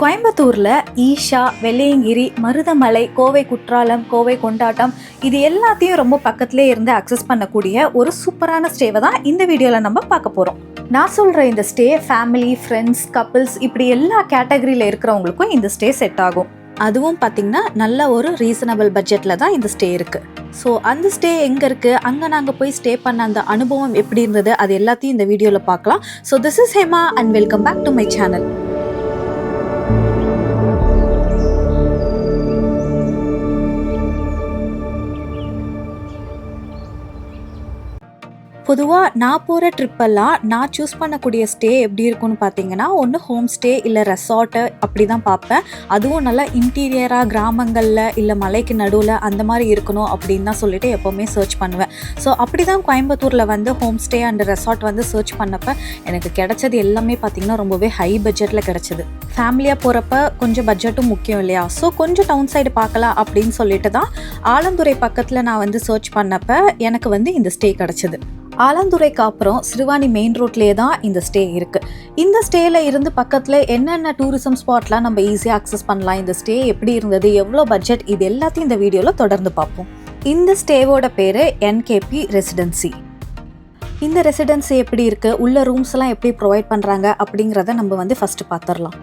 கோயம்புத்தூரில் ஈஷா, வெள்ளையங்கிரி, மருதமலை, கோவை குற்றாலம், கோவை கொண்டாட்டம் இது எல்லாத்தையும் ரொம்ப பக்கத்துலேயே இருந்து அக்சஸ் பண்ணக்கூடிய ஒரு சூப்பரான ஸ்டேவை தான் இந்த வீடியோவில் நம்ம பார்க்க போகிறோம். நான் சொல்கிற இந்த ஸ்டே ஃபேமிலி, ஃப்ரெண்ட்ஸ், கப்பிள்ஸ் இப்படி எல்லா கேட்டகரியில் இருக்கிறவங்களுக்கும் இந்த ஸ்டே செட் ஆகும். அதுவும் பார்த்திங்கன்னா நல்ல ஒரு ரீசனபிள் பட்ஜெட்டில் தான் இந்த ஸ்டே இருக்குது. ஸோ அந்த ஸ்டே எங்கே இருக்குது, அங்கே நாங்கள் போய் ஸ்டே பண்ண அந்த அனுபவம் எப்படி இருந்தது, அது எல்லாத்தையும் இந்த வீடியோவில் பார்க்கலாம். So this is Hema and welcome back to my channel. பொதுவாக நான் போகிற ட்ரிப்பெல்லாம் நான் சூஸ் பண்ணக்கூடிய ஸ்டே எப்படி இருக்குன்னு பார்த்தீங்கன்னா, ஒன்று ஹோம் ஸ்டே இல்லை ரெசார்ட்டு அப்படி தான் பார்ப்பேன். அதுவும் நல்லா இன்டீரியராக கிராமங்களில் இல்லை மலைக்கு நடுவில் அந்த மாதிரி இருக்கணும் அப்படின்னு தான் சொல்லிட்டு எப்போவுமே சர்ச் பண்ணுவேன். ஸோ அப்படி தான் கோயம்புத்தூரில் வந்து ஹோம் ஸ்டே அண்ட் ரெசார்ட் வந்து சர்ச் பண்ணப்போ எனக்கு கிடைச்சது எல்லாமே பார்த்திங்கன்னா ரொம்பவே ஹை பட்ஜெட்டில் கிடச்சிது. ஃபேமிலியாக போகிறப்ப கொஞ்சம் பட்ஜெட்டும் முக்கியம் இல்லையா? ஸோ கொஞ்சம் டவுன் சைடு பார்க்கலாம் அப்படின்னு சொல்லிட்டு தான் ஆலந்துறை பக்கத்தில் நான் வந்து சர்ச் பண்ணப்போ எனக்கு வந்து இந்த ஸ்டே கிடச்சிது. ஆலந்துறைக்கு அப்புறம் சிறுவாணி மெயின் ரோட்லேயே தான் இந்த ஸ்டே இருக்குது. இந்த ஸ்டேயில் இருந்து பக்கத்தில் என்னென்ன டூரிசம் ஸ்பாட்லாம் நம்ம ஈஸியாக அக்சஸ் பண்ணலாம், இந்த ஸ்டே எப்படி இருந்தது, எவ்வளோ பட்ஜெட், இது எல்லாத்தையும் இந்த வீடியோவில் தொடர்ந்து பார்ப்போம். இந்த ஸ்டேவோட பேர் என்கேபி ரெசிடென்சி. இந்த ரெசிடென்சி எப்படி இருக்குது, உள்ள ரூம்ஸ்லாம் எப்படி ப்ரொவைட் பண்ணுறாங்க அப்படிங்கிறத நம்ம வந்து ஃபஸ்ட்டு பார்த்துடலாம்.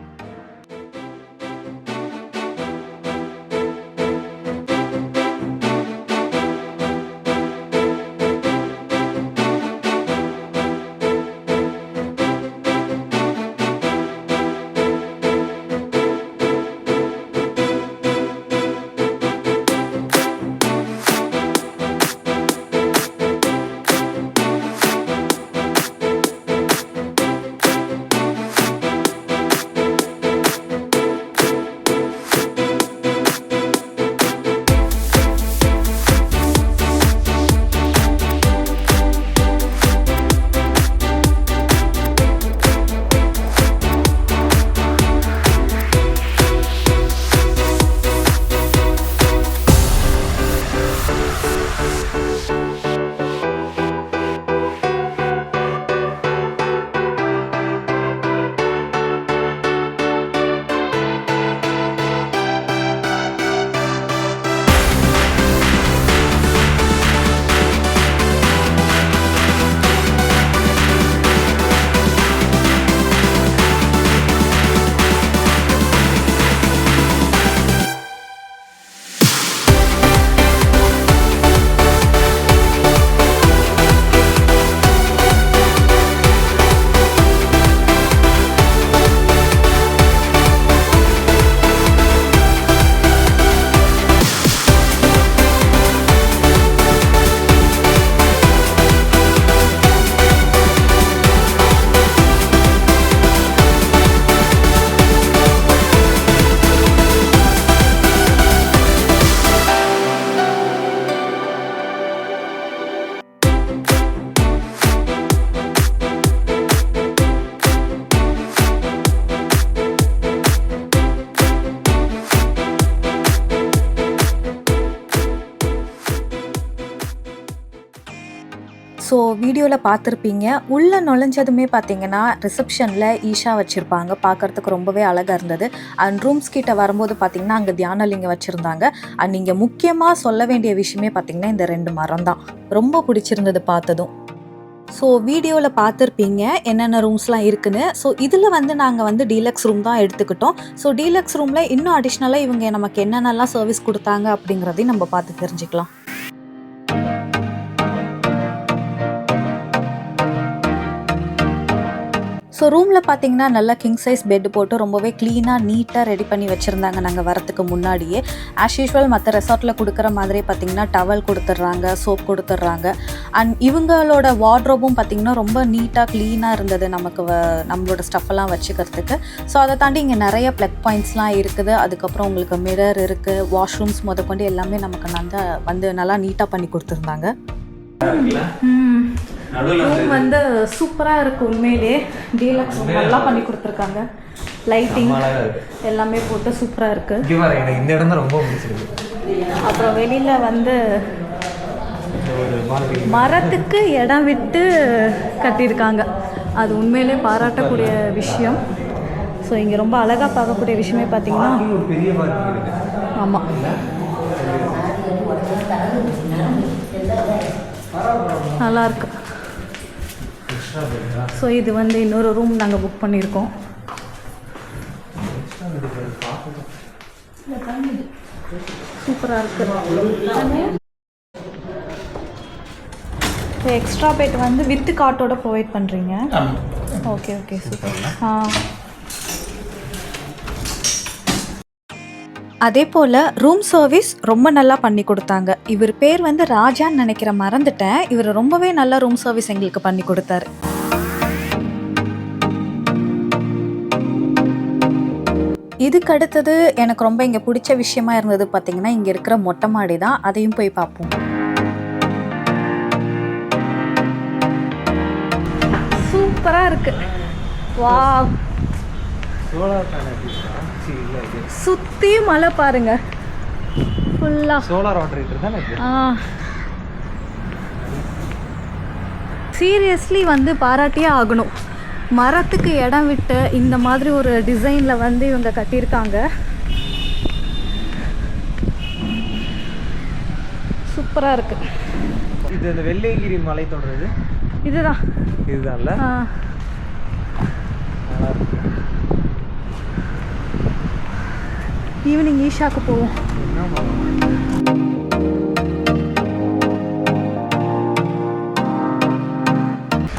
ஸோ வீடியோவில் பார்த்துருப்பீங்க, உள்ளே நுழைஞ்சதுமே பார்த்தீங்கன்னா ரிசப்ஷனில் ஈஷா வச்சுருப்பாங்க. பார்க்குறதுக்கு ரொம்பவே அழகாக இருந்தது. அண்ட் ரூம்ஸ் கிட்ட வரும்போது பார்த்திங்கன்னா அங்கே தியானலிங்கம் வச்சுருந்தாங்க. அண்ட் இங்கே முக்கியமாக சொல்ல வேண்டிய விஷயமே பார்த்திங்கன்னா இந்த 2 மரம் தான் ரொம்ப பிடிச்சிருந்தது பார்த்ததும். ஸோ வீடியோவில் பார்த்துருப்பீங்க என்னென்ன ரூம்ஸ்லாம் இருக்குன்னு. ஸோ இதில் வந்து நாங்கள் வந்து டீலக்ஸ் ரூம் தான் எடுத்துக்கிட்டோம். ஸோ டீலக்ஸ் ரூமில் இன்னும் அடிஷ்னலாக இவங்க நமக்கு என்னென்னலாம் சர்வீஸ் கொடுத்தாங்க அப்படிங்கிறதையும் நம்ம பார்த்து தெரிஞ்சுக்கலாம். ஸோ ரூமில் பார்த்தீங்கன்னா நல்லா கிங் சைஸ் பெட் போட்டு ரொம்பவே க்ளீனாக நீட்டாக ரெடி பண்ணி வச்சுருந்தாங்க. நாங்கள் வரத்துக்கு முன்னாடியே ஆஸ் யூஷுவல் மற்ற ரெசார்ட்டில் கொடுக்குற மாதிரியே பார்த்திங்கன்னா டவல் கொடுத்துட்றாங்க, சோப் கொடுத்துட்றாங்க. அண்ட் இவங்களோட வார்ட்ரோபும் பார்த்திங்கன்னா ரொம்ப நீட்டாக க்ளீனாக இருந்தது நமக்கு நம்மளோட ஸ்டஃப்பெல்லாம் வச்சுக்கிறதுக்கு. ஸோ அதை தாண்டி இங்கே நிறைய ப்ளக் பாயிண்ட்ஸ்லாம் இருக்குது. அதுக்கப்புறம் உங்களுக்கு மிரர் இருக்குது, வாஷ்ரூம்ஸ் முதற்கொண்டு எல்லாமே நமக்கு வந்து நல்லா நீட்டாக பண்ணி கொடுத்துருந்தாங்க. ரூம் வந்து சூப்பராக இருக்குது உண்மையிலே. டீலக்ஸ் நல்லா பண்ணி கொடுத்துருக்காங்க. லைட்டிங் எல்லாமே போட்டு சூப்பராக இருக்குது. இந்த இடம் தான் ரொம்ப பிடிச்சிருக்கு. அப்புறம் வெளியில் வந்து மரத்துக்கு இடம் விட்டு கட்டியிருக்காங்க. அது உண்மையிலே பாராட்டக்கூடிய விஷயம். ஸோ இங்கே ரொம்ப அழகாக பார்க்கக்கூடிய விஷயமே பார்த்தீங்கன்னா ஆமாம் நல்லாயிருக்கு. ஸோ இது வந்து இன்னொரு ரூம் நாங்கள் புக் பண்ணியிருக்கோம். சூப்பராக இருக்குது. ஸோ எக்ஸ்ட்ரா பெட் வந்து வித்து காட்டோட ப்ரொவைட் பண்ணுறீங்க. Okay okay super. அதே போல் ரூம் சர்வீஸ் ரொம்ப நல்லா பண்ணி கொடுத்தாங்க. இவர் பேர் வந்து ராஜான்னு நினைக்கிற, மறந்துட்டேன். இவர் ரொம்பவே நல்லா ரூம் சர்வீஸ் எங்களுக்கு பண்ணி கொடுத்தாரு. இதுக்கு அடுத்தது எனக்கு ரொம்ப இங்கே பிடிச்ச விஷயமா இருந்தது பார்த்திங்கன்னா இங்கே இருக்கிற மொட்டை மாடி தான். அதையும் போய் பார்ப்போம். சூப்பராக இருக்குது. வா, சுற்றி மலை பாருங்க ஃபுல்லாக. சோலார் வாட்டர் ஹீட்டர் தானே இது? சீரியஸ்லி வந்து பாராட்டியே ஆகணும். மரத்துக்கு இடம் விட்டு இந்த மாதிரி ஒரு டிசைனில் வந்து இவங்க கட்டியிருக்காங்க. சூப்பராக இருக்குது. இது இந்த வெள்ளையங்கிரி மலை தொடர்றது இதுதான். இதுதான்ல. நல்லா இருக்கு. ஈவினிங் ஈஷாக்கு போவோம்.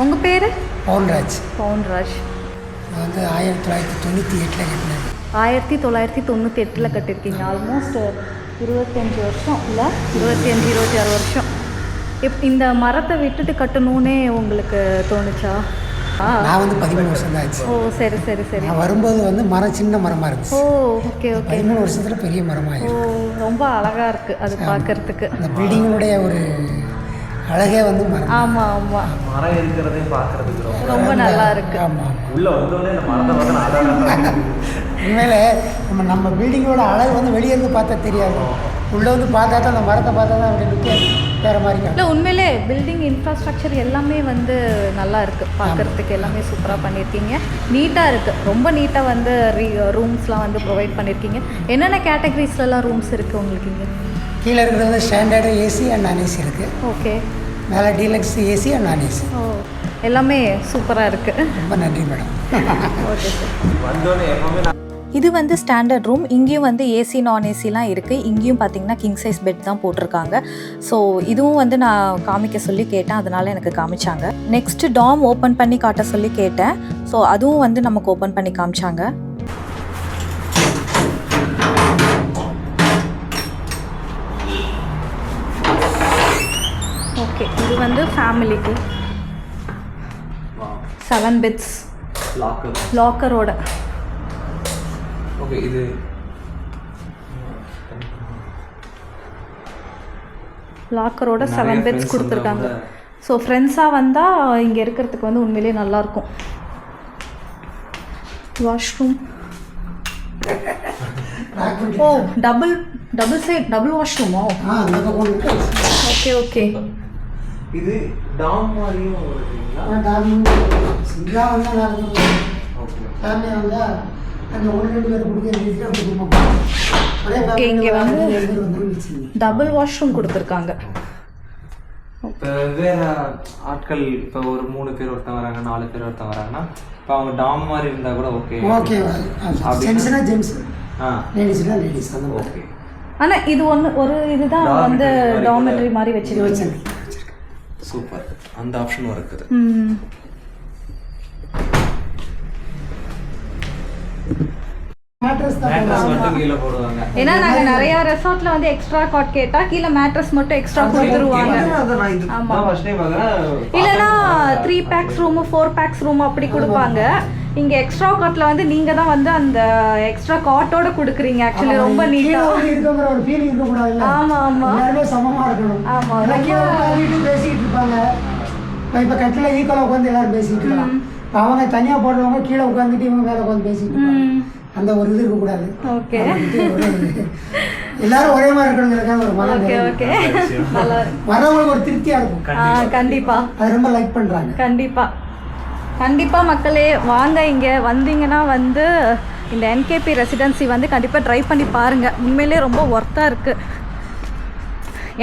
உங்கள் பேர்? பவுன்ராஜ். பவுன்ராஜ். நான் வந்து 1998 கட்டினேன். 1998 கட்டியிருக்கீங்க. ஆல்மோஸ்ட் 25 வருஷம் இல்லை, 25-26 வருஷம். இந்த மரத்தை விட்டுட்டு கட்டணும்னே உங்களுக்கு தோணுச்சா? நான் வந்து 13 வருஷம் தான் ஆச்சு. ஓ சரி சரி சரி. நான் வரும்போது வந்து மரம் சின்ன மரமாக இருந்துச்சு. ஓ ஓகே ஓகே. 13 வருஷத்தில் பெரிய மரமாக. ஓ ரொம்ப அழகாக இருக்குது அது பார்க்கறதுக்கு. அந்த பில்டிங்களுடைய ஒரு அழகே வந்து மரம். ஆமாம் ஆமாம். மரம் இருக்கிறதே பார்க்கறதுக்கு ரொம்ப நல்லா இருக்குது. ஆமாம். உள்ள வந்தோடனே இந்த மரத்தை பார்த்தா உண்மையிலே நம்ம பில்டிங்கோட அழகு வந்து வெளியே இருந்து பார்த்தா தெரியாது. உள்ளே வந்து பார்த்தா தான் அந்த மரத்தை பார்த்தா தான் அப்படி லுக்கே வேறு மாதிரி. இல்லை உண்மையிலே பில்டிங் இன்ஃப்ராஸ்ட்ரக்சர் எல்லாமே வந்து நல்லா இருக்குது பார்க்குறதுக்கு. எல்லாமே சூப்பராக பண்ணியிருக்கீங்க. நீட்டாக இருக்குது. ரொம்ப நீட்டாக வந்து ரூம்ஸ்லாம் வந்து ப்ரொவைட் பண்ணியிருக்கீங்க. என்னென்ன கேட்டகரிஸ்லாம் ரூம்ஸ் இருக்குது உங்களுக்கு இங்கே? கீழே இருக்கிறது வந்து ஸ்டாண்டர்டு ஏசி அண்ட் நான் ஏசி இருக்குது. ஓகே. மேலே டீலக்ஸ் ஏசி அண்ட் நான் ஏசி. ஓ எல்லாமே சூப்பராக இருக்குது. ரொம்ப நன்றி மேடம். Okay sir. வந்தோடனே எப்பவுமே இது வந்து ஸ்டாண்டர்ட் ரூம். இங்கேயும் வந்து ஏசி நான் ஏசிலாம் இருக்குது. இங்கேயும் பார்த்தீங்கன்னா கிங் சைஸ் பெட் தான் போட்டிருக்காங்க. ஸோ இதுவும் வந்து நான் காமிக்க சொல்லி கேட்டேன், அதனால எனக்கு காமிச்சாங்க. நெக்ஸ்ட்டு டாம் ஓப்பன் பண்ணி காட்ட சொல்லி கேட்டேன். ஸோ அதுவும் வந்து நமக்கு ஓப்பன் பண்ணி காமிச்சாங்க. ஓகே இது வந்து ஃபேமிலிக்கு 7 பெட்ஸ் லாக்கரோட. ஓகே இது லாக்கரோட 7 பெட்ஸ் கொடுத்துருக்காங்க. ஸோ ஃப்ரெண்ட்ஸாக வந்தால் இங்கே இருக்கிறதுக்கு வந்து உண்மையிலே நல்லாயிருக்கும். Washroom. Oh double side double வாஷ்ரூமா? Okay okay. இது டாம் மாதிரியும் வருதுங்களா? டாம் சிங்கிளா வந்தா ஓகே. ஃபேமிலி வந்தா அந்த ஒரு ரெண்டு பேர் குடிக்க ஓகே. இங்கே வந்து டபுள் வாஷ்ரூம் கொடுத்துருக்காங்க. இப்போ வேற ஆட்கள் இப்போ ஒரு 3 பேர் ஒருத்தன் வராங்க, 4 பேர் ஒருத்தன் வராங்கன்னா இப்போ அவங்க டாம் மாதிரி இருந்தால் கூட ஓகே. ஓகே. ஜென்ஸ்னா ஜென்ஸ், லேடிஸ்னா லேடிஸ். அந்த ஓகே. ஆனால் இது ஒரு இதுதான் வந்து டார்மெட்ரி மாதிரி வச்சிருக்கீங்க. சூப்பர். அந்த ஆப்ஷனும் இருக்குது. மேட்ரஸ் மட்டும் கீழே போடுவாங்க. ஏன்னா நாங்க நிறைய ரெசார்ட்ல வந்து எக்ஸ்ட்ரா காட் கேட்டா கீழே மேட்ரஸ் மட்டும் எக்ஸ்ட்ரா கொடுத்துருவாங்க. ஆமா. இல்லனா 3 பேக்ஸ் ரூம் 4 பேக்ஸ் ரூம் அப்படி கொடுப்பாங்க. இங்க எக்ஸ்ட்ரா காட்ல வந்து நீங்க தான் வந்து அந்த எக்ஸ்ட்ரா காட்டோட கொடுக்குறீங்க. ஆக்சுவலி ரொம்ப நீட்டா இருக்குற ஒரு ஃபீலிங் இருக்க கூடாது. ஆமா ஆமா. எல்லாரும் சமமா இருக்கணும். ஆமா. வீட்டு பேசிட்டு இருப்பாங்க. இப்ப கட்டில ஈக்குவலா உட்கார்ந்து எல்லாரும் பேசிட்டு இருக்கலாம். அவங்க தனியா போடுறவங்க கீழே உட்கார்ந்துட்டு இவங்க மேல உட்கார்ந்து பேசிட்டு இருப்பாங்க. அந்த ஒரு இது இருக்க கூடாது. ஓகே. எல்லாரும் ஒரே மாதிரி இருக்கணும்ங்கறதுக்காக ஒரு மனம். Okay okay. நல்லா வரவங்களுக்கு ஒரு திருப்தியா இருக்கும். கண்டிப்பா. அது ரொம்ப லைக் பண்றாங்க. கண்டிப்பா. கண்டிப்பாக மக்களே வாங்க, இங்கே வந்தீங்கன்னா வந்து இந்த என்கேபி ரெசிடென்சி வந்து கண்டிப்பாக ட்ரை பண்ணி பாருங்கள். உண்மையிலே ரொம்ப ஒர்த்தாக இருக்குது.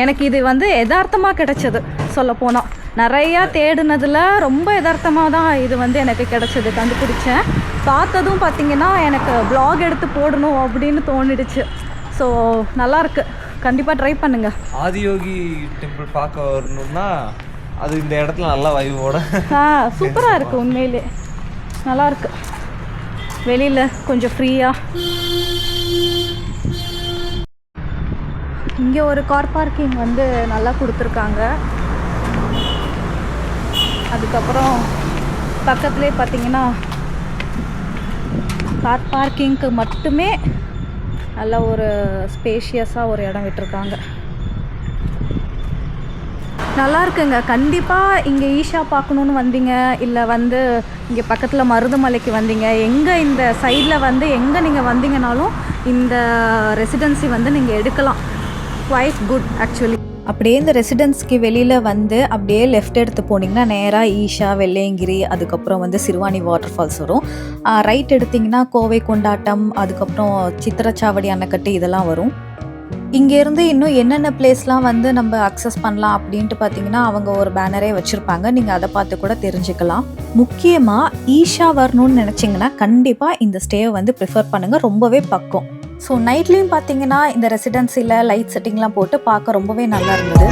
எனக்கு இது வந்து யதார்த்தமாக கிடச்சது. சொல்லப்போனால் நிறையா தேடினதில் ரொம்ப யதார்த்தமாக தான் இது வந்து எனக்கு கிடச்சது, கண்டுபிடிச்சேன். பார்த்ததும் பார்த்திங்கன்னா எனக்கு ப்ளாக் எடுத்து போடணும் அப்படின்னு தோணிடுச்சு. ஸோ நல்லாயிருக்கு, கண்டிப்பாக ட்ரை பண்ணுங்கள். ஆதியோகி டெம்பிள் பார்க்க வரணும்னா அது இந்த இடத்துல நல்லா வைவோட சூப்பராக இருக்குது. உண்மையிலே நல்லாயிருக்கு. வெளியில் கொஞ்சம் ஃப்ரீயாக. இங்கே ஒரு கார் பார்க்கிங் வந்து நல்லா கொடுத்துருக்காங்க. அதுக்கப்புறம் பக்கத்துலேயே பார்த்தீங்கன்னா கார் பார்க்கிங்க்கு மட்டுமே நல்ல ஒரு ஸ்பேஷியஸாக ஒரு இடம் விட்டுருக்காங்க. நல்லா இருக்குங்க. கண்டிப்பாக இங்கே ஈஷா பார்க்கணுன்னு வந்தீங்க, இல்லை வந்து இங்கே பக்கத்தில் மருதமலைக்கு வந்தீங்க, எங்கே இந்த சைடில் வந்து எங்கே நீங்கள் வந்தீங்கனாலும் இந்த ரெசிடென்சி வந்து நீங்கள் எடுக்கலாம். Quite good actually. அப்படியே இந்த ரெசிடென்ஸ்க்கு வெளியில் வந்து அப்படியே லெஃப்ட் எடுத்து போனீங்கன்னா நேராக ஈஷா, வெள்ளையங்கிரி, அதுக்கப்புறம் வந்து சிறுவாணி வாட்டர் ஃபால்ஸ் வரும். ரைட் எடுத்திங்கன்னா கோவை கொண்டாட்டம், அதுக்கப்புறம் சித்திரச்சாவடி அணைக்கட்டு இதெல்லாம் வரும். இங்கேருந்து இன்னும் என்னென்ன பிளேஸ்லாம் வந்து நம்ம அக்சஸ் பண்ணலாம் அப்படின்ட்டு பார்த்தீங்கன்னா அவங்க ஒரு பேனரே வச்சுருப்பாங்க. நீங்கள் அதை பார்த்து கூட தெரிஞ்சுக்கலாம். முக்கியமாக ஈஷா வரணும்னு நினச்சிங்கன்னா கண்டிப்பாக இந்த ஸ்டேவை வந்து ப்ரிஃபர் பண்ணுங்கள். ரொம்பவே பக்கம். ஸோ நைட்லேயும் பார்த்தீங்கன்னா இந்த ரெசிடென்சியில் லைட் செட்டிங்லாம் போட்டு பார்க்க ரொம்பவே நல்லா இருந்தது.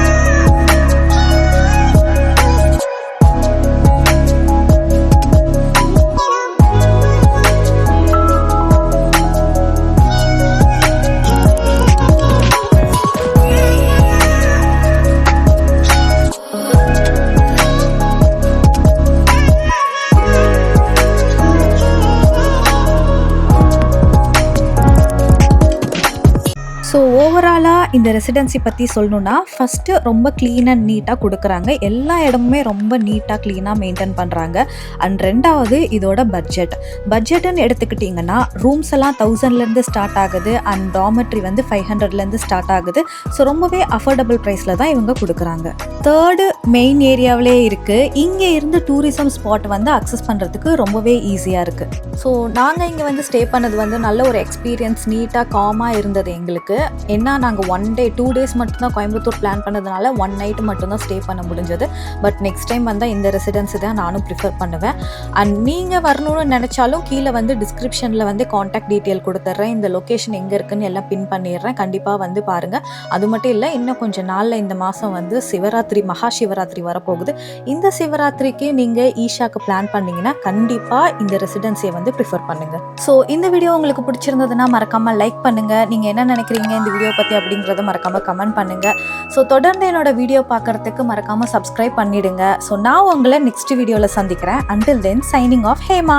ஸோ ஓவராலாக இந்த ரெசிடென்சி பற்றி சொல்லணுன்னா ஃபஸ்ட்டு ரொம்ப க்ளீன் அண்ட் நீட்டாக கொடுக்குறாங்க. எல்லா இடமுமே ரொம்ப நீட்டாக க்ளீனாக மெயின்டைன் பண்ணுறாங்க. அண்ட் ரெண்டாவது இதோட பட்ஜெட்டுன்னு எடுத்துக்கிட்டிங்கன்னா ரூம்ஸ் எல்லாம் 1000லேருந்து ஸ்டார்ட் ஆகுது. அண்ட் டாமெட்ரி வந்து 500லேருந்து ஸ்டார்ட் ஆகுது. ஸோ ரொம்பவே அஃபோர்டபுள் ப்ரைஸில் தான் இவங்க கொடுக்குறாங்க. தேர்டு மெயின் ஏரியாவிலே இருக்குது. இங்கே இருந்து டூரிசம் ஸ்பாட் வந்து அக்சஸ் பண்ணுறதுக்கு ரொம்பவே ஈஸியாக இருக்குது. ஸோ நாங்கள் இங்கே வந்து ஸ்டே பண்ணது வந்து நல்ல ஒரு எக்ஸ்பீரியன்ஸ், நீட்டாக காமாக இருந்தது எங்களுக்கு. ஏன்னா நாங்கள் 1 day 2 days மட்டும்தான் கோயம்புத்தூர் பிளான் பண்ணதுனால 1 night மட்டும்தான் ஸ்டே பண்ண முடிஞ்சது. பட் நெக்ஸ்ட் டைம் வந்தால் இந்த ரெசிடென்சி தான் நானும் ப்ரிஃபர் பண்ணுவேன். அண்ட் நீங்கள் வரணும்னு நினச்சாலும் கீழே வந்து டிஸ்கிரிப்ஷனில் வந்து காண்டாக்ட் டீட்டெயில் கொடுத்துட்றேன். இந்த லொக்கேஷன் எங்கே இருக்குன்னு எல்லாம் பின் பண்ணிடுறேன். கண்டிப்பாக வந்து பாருங்கள். அது மட்டும் இல்லை, இன்னும் கொஞ்சம் நாளில் இந்த மாதம் வந்து சிவராத்திரி, மகா சிவராத்திரி வரப்போகுது. இந்த சிவராத்திரிக்கு நீங்கள் ஈஷாக்கு பிளான் பண்ணிங்கன்னா கண்டிப்பாக இந்த ரெசிடென்சியை வந்து ப்ரிஃபர் பண்ணுங்கள். ஸோ இந்த வீடியோ உங்களுக்கு பிடிச்சிருந்ததுன்னா மறக்காமல் லைக் பண்ணுங்கள். நீங்கள் என்ன நினைக்கிறீங்க இந்த வீடியோ பற்றி அப்படிங்கிறத மறக்காமல் கமெண்ட் பண்ணுங்கள். ஸோ தொடர்ந்து என்னோட வீடியோ பார்க்குறதுக்கு மறக்காமல் சப்ஸ்கிரைப் பண்ணிவிடுங்க. ஸோ நான் உங்களை நெக்ஸ்ட் வீடியோவில் சந்திக்கிறேன். Until then signing off Hema.